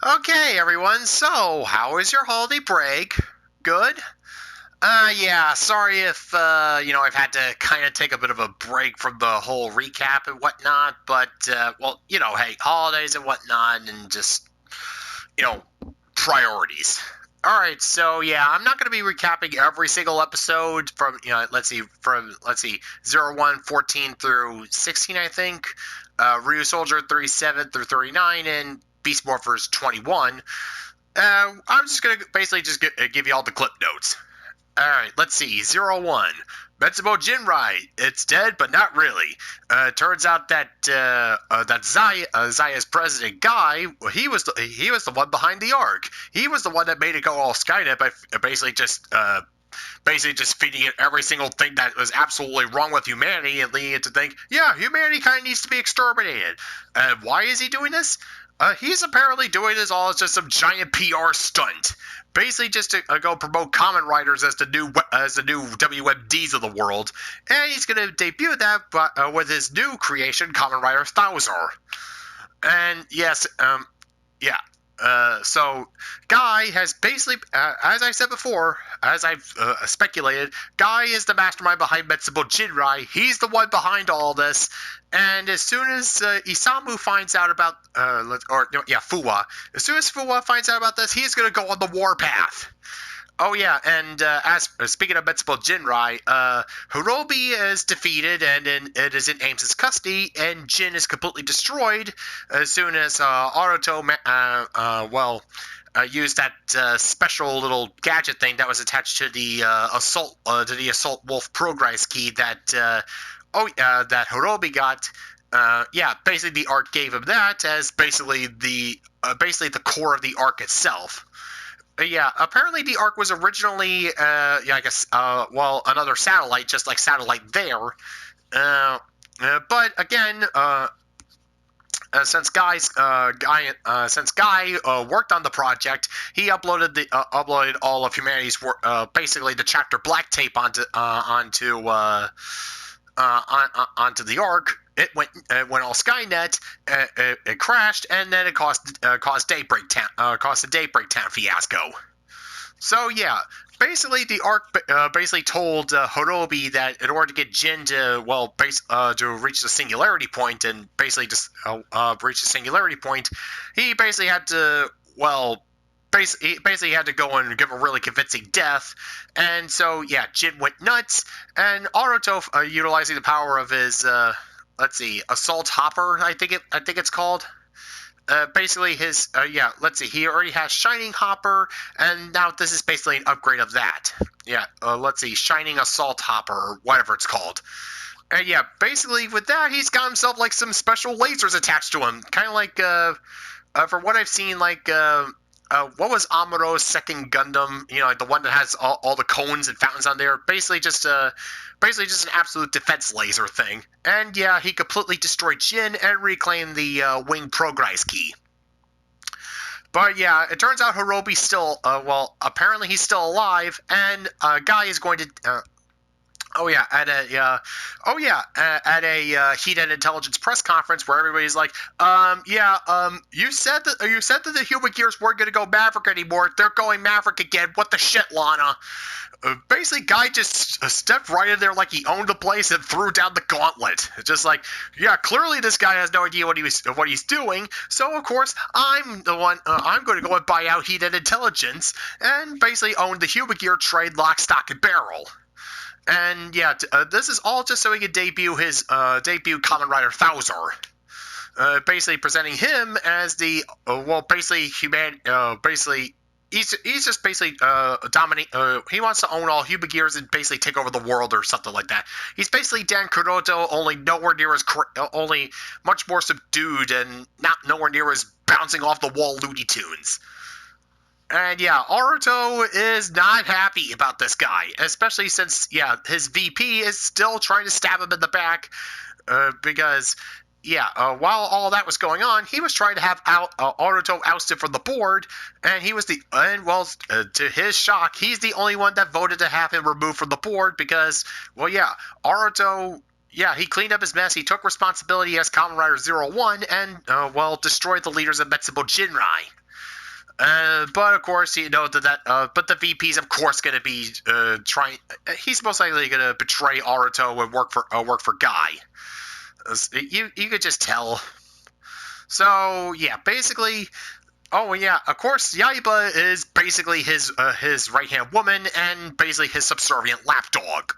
Okay, everyone, so how was your holiday break? Good? Yeah, sorry if, I've had to kind of take a bit of a break from the whole recap and whatnot, but, hey, holidays and whatnot, and just, you know, priorities. Alright, so yeah, I'm not going to be recapping every single episode from, let's see, 01, 14 through 16, I think, Ryusoulger 37 through 39, and Beast Morphers 21. I'm just gonna basically just give you all the clip notes. All right, let's see. 01. Metsubo Jinrai. It's dead, but not really. Turns out that Zaya's president Guy, he was the one behind the arc. He was the one that made it go all Skynet by basically just feeding it every single thing that was absolutely wrong with humanity and leading it to think, yeah, humanity kind of needs to be exterminated. Why is he doing this? He's apparently doing this all as just some giant PR stunt, basically just to go promote Kamen Riders as the new WMDs of the world, and he's going to debut that with his new creation, Kamen Rider Thouser. And yes, yeah. So Guy has basically, as I said before, as I've speculated, Guy is the mastermind behind Metsubo Jinrai. He's the one behind all this. And as soon as Isamu finds out about, Fuwa. As soon as Fuwa finds out about this, he's going to go on the warpath. Oh yeah, and as speaking of Metsubo Jinrai, Hirobi is defeated and it is in Ames's custody, and Jin is completely destroyed as soon as Aruto, used that special little gadget thing that was attached to the assault wolf progress key that that Hirobi got. Basically the arc gave him that as basically the core of the arc itself. Yeah, apparently the Ark was originally, another satellite, just like Satellite there. But again, since Guy worked on the project, he uploaded all of humanity's work, basically the chapter black tape onto the Ark. It went all Skynet. It crashed, and then it caused Daybreak Town fiasco. So yeah, basically the Ark basically told Hirobi that in order to get Jin to reach the singularity point and basically just reach the singularity point, he basically had to basically had to go and give a really convincing death, and so yeah, Jin went nuts, and Aruto, utilizing the power of his Assault Hopper, I think it's called. Basically his he already has Shining Hopper, and now this is basically an upgrade of that. Shining Assault Hopper, or whatever it's called. And yeah, basically with that, he's got himself like some special lasers attached to him, kind of like for what I've seen, what was Amuro's second Gundam? The one that has all the cones and fountains on there. Basically just an absolute defense laser thing. And yeah, he completely destroyed Jin and reclaimed the wing progress key. But yeah, it turns out Hirobi's still, apparently he's still alive, and Guy is going to. At a heated intelligence press conference where everybody's like, you said that the human gears weren't going to go Maverick anymore. They're going Maverick again. What the shit, Lana? Basically, Guy just stepped right in there like he owned the place and threw down the gauntlet. Just like, yeah, clearly this guy has no idea what he's doing. So of course, I'm the one. I'm going to go and buy out heated intelligence and basically own the human gear trade, lock, stock, and barrel. And yeah, this is all just so he could debut his Kamen Rider Thouser. Basically presenting him as the he's just basically dominate. He wants to own all human gears and basically take over the world or something like that. He's basically Dan Kuroto, only only much more subdued and nowhere near as bouncing off the wall Looney Tunes. And yeah, Aruto is not happy about this guy, especially since, his VP is still trying to stab him in the back, because, while all that was going on, he was trying to have Aruto ousted from the board, and to his shock, he's the only one that voted to have him removed from the board because, Aruto, he cleaned up his mess, he took responsibility as Kamen Rider 01, and, destroyed the leaders of Metsubo Jinrai. But of course, you know but the VP's of course going to be trying. He's most likely going to betray Aruto and work for Guy. You could just tell. So yeah, basically. Oh yeah, of course, Yaiba is basically his right hand woman and basically his subservient lapdog.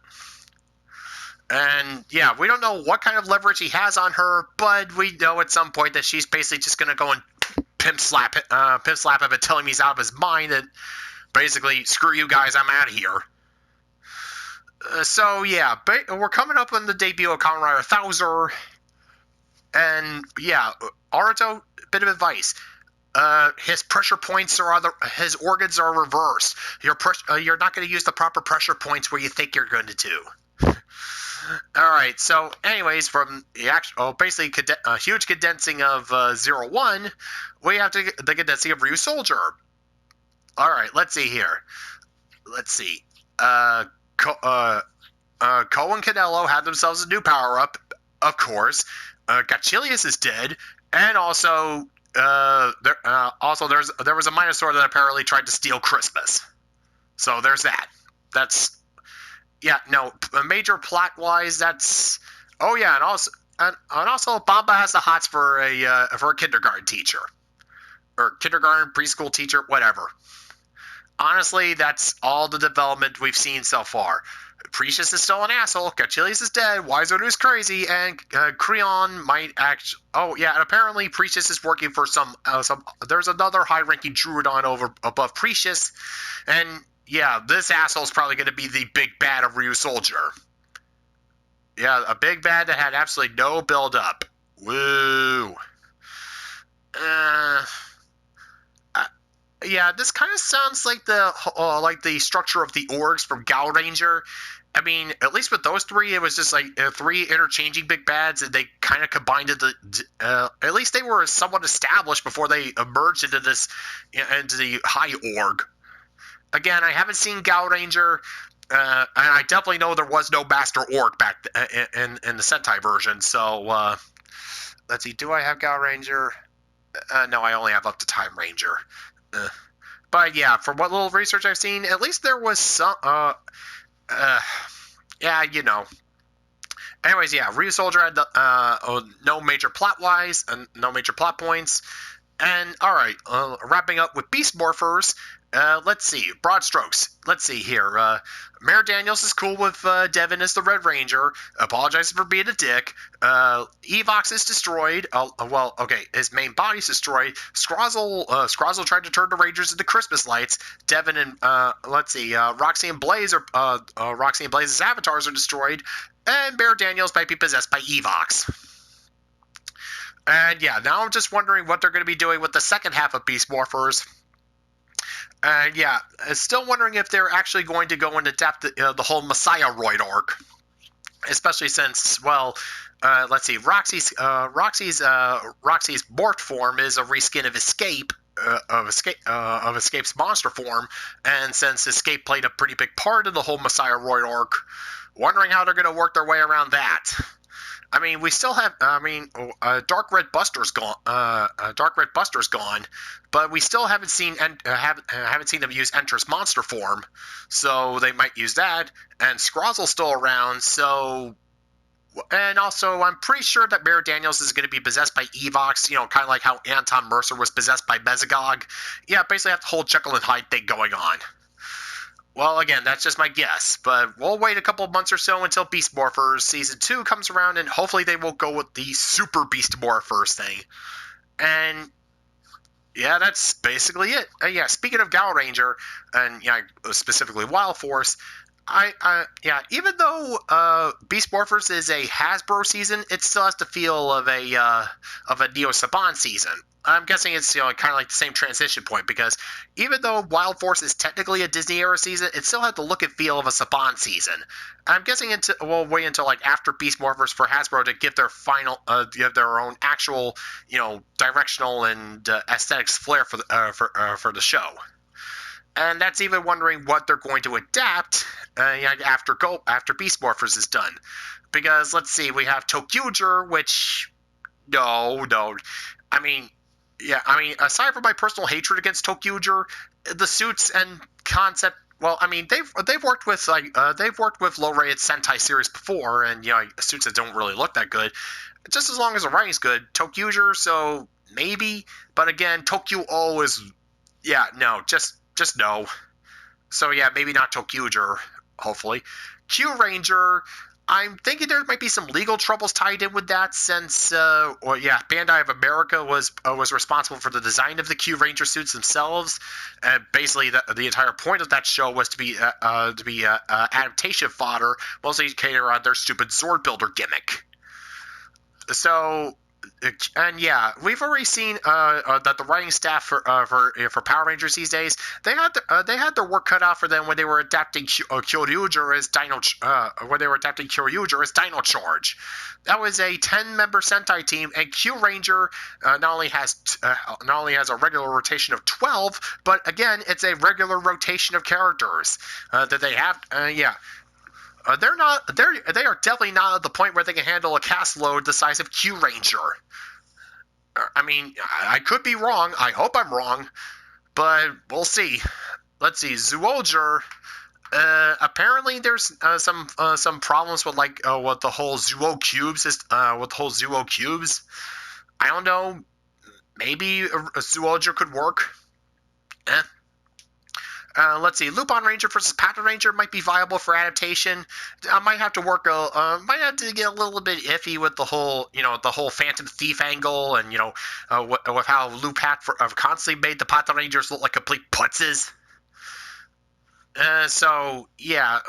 And yeah, we don't know what kind of leverage he has on her, but we know at some point that she's basically just gonna go and pimp slap him and tell him he's out of his mind and basically screw you guys, I'm out of here. So yeah, we're coming up on the debut of Kamen Rider Thouser, and yeah, Aruto, bit of advice. His pressure points his organs are reversed. You're not going to use the proper pressure points where you think you're going to do. All right. So, anyways, from the actual, basically a huge condensing of 01, we have the condensing of Ryusoulger. All right. Let's see here. Let's see. Ko and Canelo had themselves a new power up, of course. Gachilius is dead, and also. There was a Minosaur that apparently tried to steal Christmas. So there's that. That's major plot wise. That's and also Bamba has the hots for a kindergarten teacher or kindergarten preschool teacher, whatever. Honestly, that's all the development we've seen so far. Precious is still an asshole. Gachilius is dead. Wizoru's crazy, and Creon might act. Oh yeah, and apparently Precious is working for some. There's another high-ranking Druidon above Precious, and yeah, this asshole's probably going to be the big bad of Ryusoulger. Yeah, a big bad that had absolutely no build-up. Woo. Yeah, this kind of sounds like the structure of the orgs from Gal Ranger. I mean, at least with those three, it was just like three interchanging big bads, and they kind of combined at least they were somewhat established before they emerged into the high org. Again, I haven't seen Gal Ranger, and I definitely know there was no Master Org back in the Sentai version. So let's see, do I have Gal Ranger? No, I only have up to Time Ranger. But yeah, from what little research I've seen, at least there was some. Yeah, you know. Anyways, yeah, Ryusoulger had no major plot wise and no major plot points. And all right, wrapping up with Beast Morphers. Let's see, broad strokes. Let's see here. Mayor Daniels is cool with Devin as the Red Ranger, apologizing for being a dick. Evox is destroyed. His main body's destroyed. Scrozzle tried to turn the Rangers into Christmas lights. Devin and Roxy and Blaze Roxy and Blaze's avatars are destroyed, and Mayor Daniels might be possessed by Evox. And yeah, now I'm just wondering what they're going to be doing with the second half of Beast Morphers. And yeah, still wondering if they're actually going to go and adapt the whole Messiah Roid arc, especially since, well, let's see, Roxy's morphed form is a reskin of Escape's monster form, and since Escape played a pretty big part in the whole Messiah Roid arc, wondering how they're going to work their way around that. I mean, we still have. Dark Red Buster's gone. But we still haven't seen them use Enter's monster form, so they might use that. And Scrozzle's still around, so. And also, I'm pretty sure that Mayor Daniels is going to be possessed by Evox. You know, kind of like how Anton Mercer was possessed by Mesogog. Yeah, basically have the whole Jekyll and Hyde thing going on. Well, again, that's just my guess, but we'll wait a couple of months or so until Beast Morphers Season 2 comes around, and hopefully they will go with the Super Beast Morphers thing. And yeah, that's basically it. Yeah, speaking of Gal Ranger, and yeah, specifically Wild Force, even though Beast Morphers is a Hasbro season, it still has the feel of a Neo Saban season. I'm guessing it's kind of like the same transition point, because even though Wild Force is technically a Disney era season, it still had the look and feel of a Saban season. I'm guessing we'll wait until like after Beast Morphers for Hasbro to give their own actual directional and aesthetics flair for the show. And that's even wondering what they're going to adapt after Beast Morphers is done. Because let's see, we have Tokusatsu, which no, I mean. yeah, I mean, aside from my personal hatred against Tokyuger, the suits and concept. Well, I mean, they've worked with they've worked with low-rated Sentai series before, and suits that don't really look that good. Just as long as the writing's good, Tokyuger. So maybe, but again, Tokyo is no, just no. So yeah, maybe not Tokyuger. Hopefully, Q Ranger. I'm thinking there might be some legal troubles tied in with that, since Bandai of America was responsible for the design of the Q Ranger suits themselves. Basically, the entire point of that show was to be adaptation fodder, mostly catered around their stupid Zord Builder gimmick. So, and yeah, we've already seen that the writing staff for Power Rangers these days, they had their work cut out for them when they were adapting Kyoryuger as Dino Charge. That was a 10-member Sentai team, and Q Ranger not only has a regular rotation of 12, but again, it's a regular rotation of characters that they have. They are definitely not at the point where they can handle a cast load the size of Q Ranger. I mean, I could be wrong. I hope I'm wrong, but we'll see. Let's see, Ryusoulger. Apparently, there's some problems with with the whole Zuo cubes. I don't know. Maybe a Ryusoulger could work. Let's see, Lupin Ranger versus Pattern Ranger might be viable for adaptation. I might have to get a little bit iffy with the whole Phantom Thief angle, and with how Lupin constantly made the Pattern Rangers look like complete putzes. So yeah,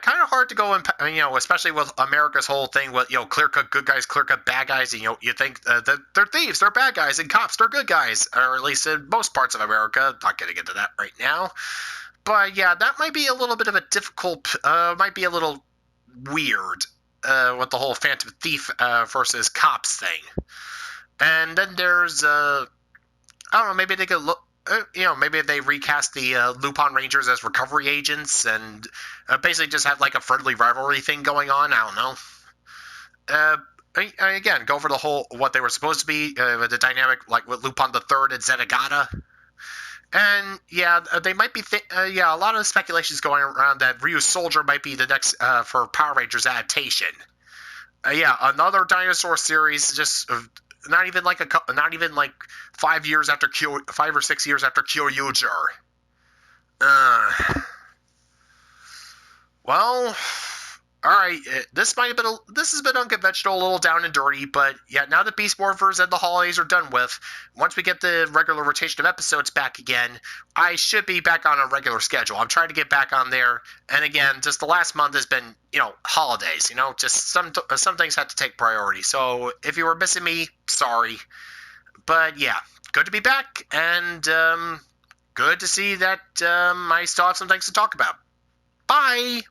kind of hard to go in, especially with America's whole thing with, clear-cut good guys, clear-cut bad guys, and, you think that they're thieves, they're bad guys, and cops, they're good guys, or at least in most parts of America. Not getting into that right now. But, yeah, that might be a little bit of a might be a little weird, with the whole Phantom Thief versus cops thing. And then there's, I don't know, maybe they could look, maybe if they recast the Lupin Rangers as recovery agents and basically just have like a friendly rivalry thing going on. I don't know. Again, go for the whole what they were supposed to be with the dynamic, like with Lupin the Third and Zenigata. And yeah, they might be. A lot of speculations going around that Ryusoulger might be the next for Power Rangers adaptation. Another dinosaur series, just. Not even like 5 years after 5 or 6 years after Kyoryuger. Well, all right. This has been unconventional, a little down and dirty, but yeah. Now that Beast Morphers and the holidays are done with, once we get the regular rotation of episodes back again, I should be back on a regular schedule. I'm trying to get back on there, and again, just the last month has been holidays. Just some things had to take priority. So if you were missing me, sorry, but yeah, good to be back, and good to see that I still have some things to talk about. Bye.